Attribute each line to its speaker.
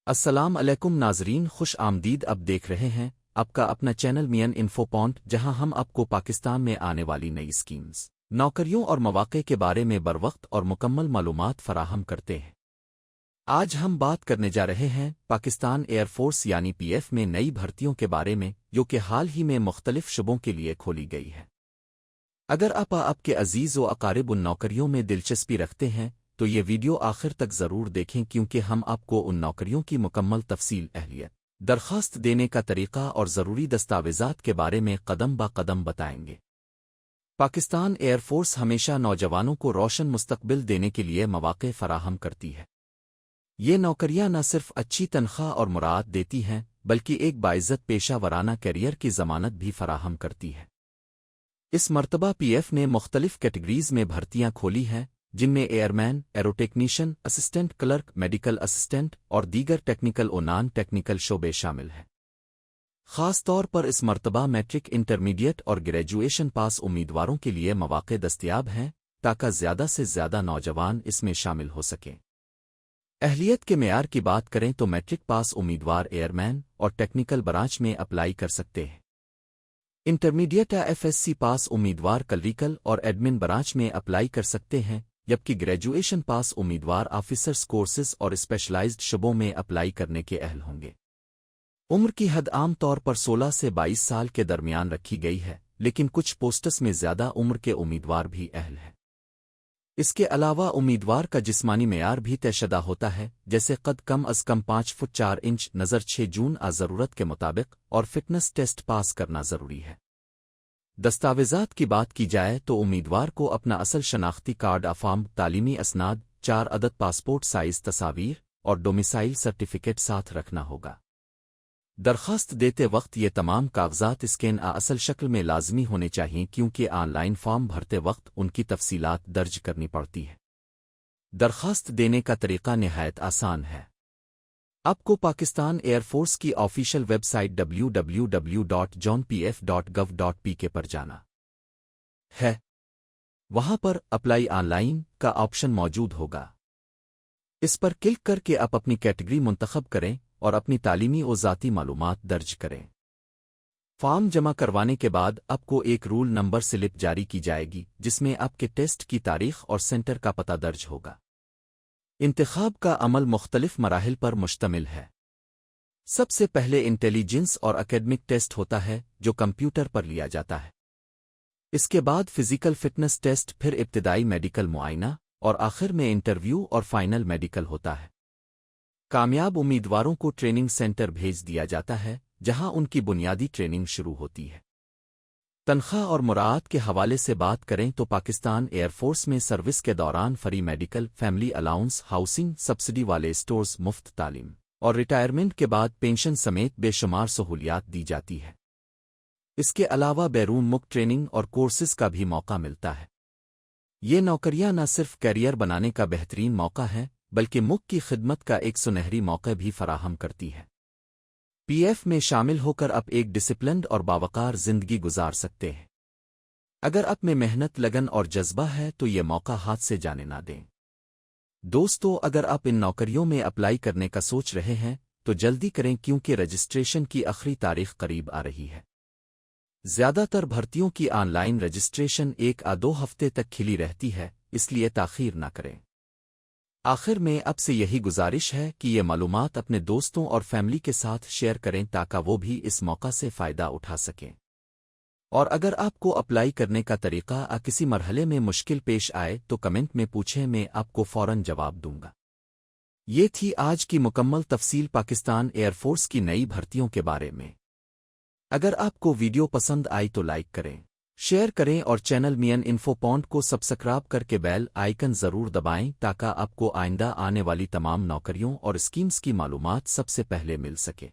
Speaker 1: السلام علیکم ناظرین، خوش آمدید۔ اب دیکھ رہے ہیں آپ کا اپنا چینل مین انفو پوائنٹ، جہاں ہم آپ کو پاکستان میں آنے والی نئی اسکیمز، نوکریوں اور مواقع کے بارے میں بروقت اور مکمل معلومات فراہم کرتے ہیں۔ آج ہم بات کرنے جا رہے ہیں پاکستان ایئر فورس یعنی پی ایف میں نئی بھرتیوں کے بارے میں، جو کہ حال ہی میں مختلف شعبوں کے لیے کھولی گئی ہے۔ اگر آپ کے عزیز و اقارب ان نوکریوں میں دلچسپی رکھتے ہیں تو یہ ویڈیو آخر تک ضرور دیکھیں، کیونکہ ہم آپ کو ان نوکریوں کی مکمل تفصیل، اہلیت، درخواست دینے کا طریقہ اور ضروری دستاویزات کے بارے میں قدم با قدم بتائیں گے۔ پاکستان ایئر فورس ہمیشہ نوجوانوں کو روشن مستقبل دینے کے لیے مواقع فراہم کرتی ہے۔ یہ نوکریاں نہ صرف اچھی تنخواہ اور مراعات دیتی ہیں، بلکہ ایک باعزت پیشہ ورانہ کیریئر کی ضمانت بھی فراہم کرتی ہے۔ اس مرتبہ پی ایف نے مختلف کیٹیگریز میں بھرتیاں کھولی ہیں، جن میں airman, aerotechnician, assistant clerk, medical assistant اور دیگر ٹیکنیکل و نان ٹیکنیکل شعبے شامل ہیں۔ خاص طور پر اس مرتبہ میٹرک، انٹرمیڈیٹ اور گریجویشن پاس امیدواروں کے لیے مواقع دستیاب ہیں، تاکہ زیادہ سے زیادہ نوجوان اس میں شامل ہو سکیں۔ اہلیت کے معیار کی بات کریں تو میٹرک پاس امیدوار ایئرمین اور ٹیکنیکل برانچ میں اپلائی کر سکتے ہیں۔ انٹرمیڈیٹ یا ایف ایس سی پاس امیدوار کلریکل اور ایڈمن برانچ میں اپلائی کر سکتے ہیں، جبکہ گریجویشن پاس امیدوار آفیسرز کورسز اور اسپیشلائزڈ شعبوں میں اپلائی کرنے کے اہل ہوں گے۔ عمر کی حد عام طور پر 16 سے 22 سال کے درمیان رکھی گئی ہے، لیکن کچھ پوسٹس میں زیادہ عمر کے امیدوار بھی اہل ہیں۔ اس کے علاوہ امیدوار کا جسمانی معیار بھی طے شدہ ہوتا ہے، جیسے قد کم از کم 5 فٹ 4 انچ، نظر 6 جون ضرورت کے مطابق، اور فٹنس ٹیسٹ پاس کرنا ضروری ہے۔ دستاویزات کی بات کی جائے تو امیدوار کو اپنا اصل شناختی کارڈ، فارم، تعلیمی اسناد، 4 عدد پاسپورٹ سائز تصاویر اور ڈومیسائل سرٹیفکیٹ ساتھ رکھنا ہوگا۔ درخواست دیتے وقت یہ تمام کاغذات اسکین اصل شکل میں لازمی ہونے چاہئیں، کیونکہ آن لائن فارم بھرتے وقت ان کی تفصیلات درج کرنی پڑتی ہے۔ درخواست دینے کا طریقہ نہایت آسان ہے۔ آپ کو پاکستان ایئر فورس کی آفیشیل ویب سائٹ www.johnpf.gov.pk پر جانا ہے۔ وہاں پر اپلائی آن لائن کا آپشن موجود ہوگا۔ اس پر کلک کر کے آپ اپنی کیٹیگری منتخب کریں اور اپنی تعلیمی و ذاتی معلومات درج کریں۔ فارم جمع کروانے کے بعد آپ کو ایک رول نمبر سلپ جاری کی جائے گی، جس میں آپ کے ٹیسٹ کی تاریخ اور سینٹر کا پتہ درج ہوگا۔ انتخاب کا عمل مختلف مراحل پر مشتمل ہے۔ سب سے پہلے انٹیلیجنس اور اکیڈمک ٹیسٹ ہوتا ہے، جو کمپیوٹر پر لیا جاتا ہے۔ اس کے بعد فزیکل فٹنس ٹیسٹ، پھر ابتدائی میڈیکل معائنہ، اور آخر میں انٹرویو اور فائنل میڈیکل ہوتا ہے۔ کامیاب امیدواروں کو ٹریننگ سینٹر بھیج دیا جاتا ہے، جہاں ان کی بنیادی ٹریننگ شروع ہوتی ہے۔ تنخواہ اور مراعات کے حوالے سے بات کریں تو پاکستان ایئر فورس میں سروس کے دوران free medical, family allowance, housing subsidy والے اسٹورز، مفت تعلیم اور ریٹائرمنٹ کے بعد پینشن سمیت بے شمار سہولیات دی جاتی ہے۔ اس کے علاوہ بیرون ملک ٹریننگ اور کورسز کا بھی موقع ملتا ہے۔ یہ نوکریاں نہ صرف کیریئر بنانے کا بہترین موقع ہیں، بلکہ ملک کی خدمت کا ایک سنہری موقع بھی فراہم کرتی ہے۔ پی ایف میں شامل ہو کر آپ ایک ڈسپلنڈ اور باوقار زندگی گزار سکتے ہیں۔ اگر آپ میں محنت، لگن اور جذبہ ہے تو یہ موقع ہاتھ سے جانے نہ دیں۔ دوستو، اگر آپ ان نوکریوں میں اپلائی کرنے کا سوچ رہے ہیں تو جلدی کریں، کیونکہ رجسٹریشن کی آخری تاریخ قریب آ رہی ہے۔ زیادہ تر بھرتیوں کی آن لائن رجسٹریشن 1 یا 2 ہفتے تک کھلی رہتی ہے، اس لیے تاخیر نہ کریں۔ آخر میں آپ سے یہی گزارش ہے کہ یہ معلومات اپنے دوستوں اور فیملی کے ساتھ شیئر کریں، تاکہ وہ بھی اس موقع سے فائدہ اٹھا سکیں۔ اور اگر آپ کو اپلائی کرنے کا طریقہ کسی مرحلے میں مشکل پیش آئے تو کمنٹ میں پوچھیں، میں آپ کو فوراً جواب دوں گا۔ یہ تھی آج کی مکمل تفصیل پاکستان ایئر فورس کی نئی بھرتیوں کے بارے میں۔ اگر آپ کو ویڈیو پسند آئی تو لائک کریں، شیئر کریں اور چینل مین انفو پوائنٹ کو سبسکرائب کر کے بیل آئیکن ضرور دبائیں، تاکہ آپ کو آئندہ آنے والی تمام نوکریوں اور اسکیمز کی معلومات سب سے پہلے مل سکے۔